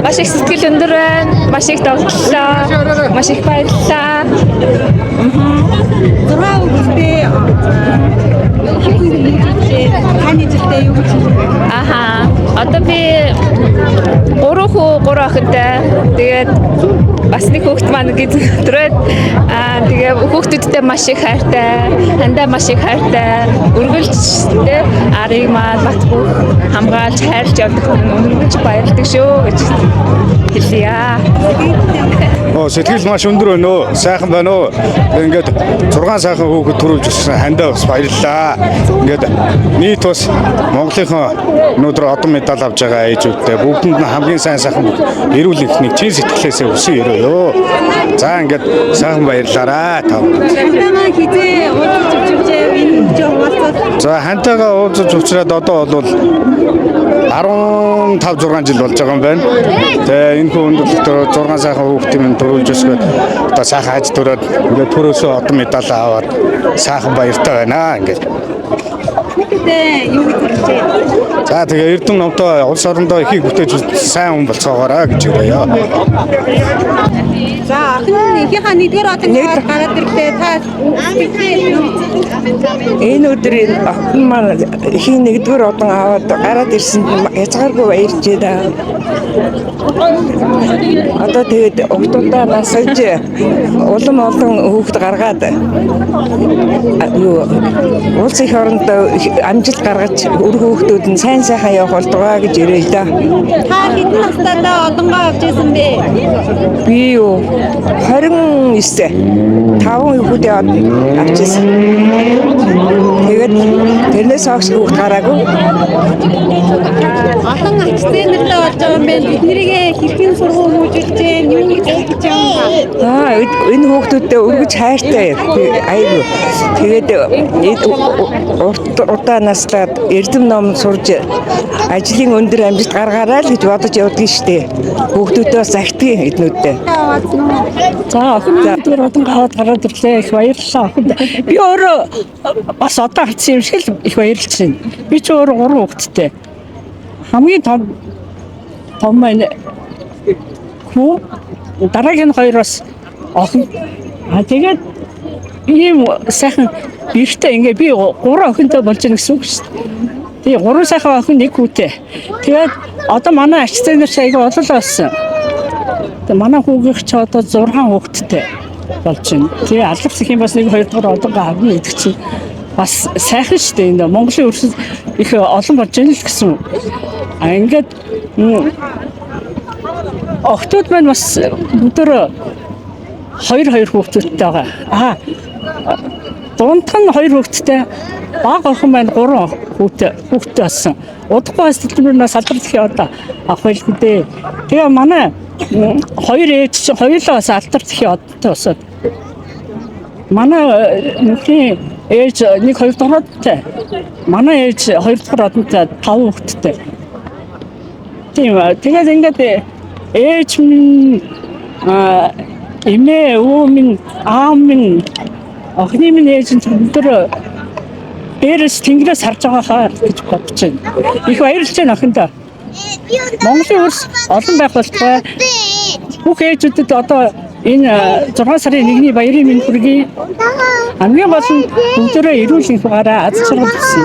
Маш их сэтгэл өндөр байна. Маш их тоглолоо. Маш их баярлалаа. Зураг үстэй таны жилдээ юу гэж Аха. Одоо би 3 охинтой. Тэгээд бас нэг хүүхэд маань өдрөөд тэгээ хүүхдүүдтэй маш их хайртай, хандаа маш их хайртай, үргэлжтэй арыг маань бат бүх хамгаалж хайрлж явдаг хүмүүст баярлалаа шүү гэж хэлье. Сэтгэл маш өндөр байна уу? Сайхан байна уу? Ингээд 6 сайхан хүүхэд төрүүлж өгсөн хандаа бас баярлалаа. Ингээд нийт бас Монголынхон өнөөдөр одон медаль авч байгаа ээжүүдтэй бүгдэнд нь хамгийн сайхан эрүүл энхнийг чин сэтгэлээсээ өсөн өрөөё. За ингээд сайхан баярлалаа та. хандаа хизээ уулзаж өгчээ энэ жоо. За хантайгаа уулзаж уучраад одоо бол 15-6 жил болж байгаа юм байна. Тэгээ энэ хүн өндөрлөлтөөр 6 сайхан хүүхдийн минь төрүүлж өсгөөд одоо сайхан аж төрөөд ингээд төрөөсөө одон медаль аваад сайхан баяртай байна ингээд. Юу гэж хэлжээ? За тэгээ Эрдэм номтой улс орондоо ихийг бүтээж сайн хүн болцоогоорой гэж хэлье. За ахын ихийнхаа нэгдүгээр одон гараад ирлээ та энэ өдрийн охин маань ихийн нэгдүгээр одон аваад гараад ирсэнд язгааргүй баярлж байна. Одоо тэгээд октодоо насаж улам олон хүүхэд гаргаад улс их орондоо амжилт гаргаж өр хүүхдүүд нь сайн сайхан явах болдгоо гэж ирээ л да. та хэдэн настайдаа одонгоо авч ирсэн бэ? Би юу 29 5 хүүхдээ авч ирсэн. Тэгээд тэрнээс хойш хүүхд гараагүй. Олон ач тренертэй болж байгаа юм байна. Биднэрийг хэрхэн сургууль хөгжүүлж जैन юу гэж байгаа юм. Энэ хүүхдүүдтэй өргөж хайртай. Айгу. Тэгээд удаа наслаад Эрдэм ном сурж ажлын өндөр амжилт гаргаарай л гэж бодож явдгийн штэ. Хүүхдүүдээ бас захидгийн эднүүдтэй. За охин дээр одон гараад ирлээ их баярлалаа. Би өөрөө бас одоо хатсан юм шиг л их баярлж байна. Би ч өөрөө 3 хүүхэдтэй. Хамгийн том маань хүү дараагийн 2 бас охин. Тэгээд ийм сайхан биртэй ингээ би 3 охинтой болж байгаа гэсэн үг шүү дээ. Тэгээ 3 сайхан охин нэг хүүтэй. Тэгээд одоо манай ач тренер аяга болол болсон. Тэгээ манай хүүгийнх ч одоо 6 хүүхэдтэй болж байна. Тэгээ албац их юм бас 1-2 дугаар одоо авна гэдэг чинь бас сайхан шүү дээ. Энэ Монголын өрсөд их олон болж байна л гэсэн. Ингээд охтууд маань бас өдөр 2 хүүхэдтэй байгаа. Дундх нь 2 хүүхэдтэй баг охин маань 3 хүүхэдтэй болсон. Удахгүй бас төлөвлөрнөөс алдарч одоо авах байлгүй дээ. Тэгээ манай 2 ээж чинь хоёулаа бас алдарч одтой босоод. Манай нүхний ээж 1-2 дугаартай. Манай ээж 2 дугаар одонтой 5 хүүхэдтэй. Тийм тэгээд ингээд ээж минь эмээ өвөө минь аав минь охины минь ээж нь өндөр дээрээс тэнгэрээс харж байгаа гэж бодож байна. Их баярлж байна охиндоо. Монголын өрс олон байх болтугай. Бүх ээжүүдэд одоо энэ 6 сарын 1-ний баярын мэнд хүргэе. Хамгийн гол нь өдөрөө эрүүл энх байгаарай, аз жаргал хүсье.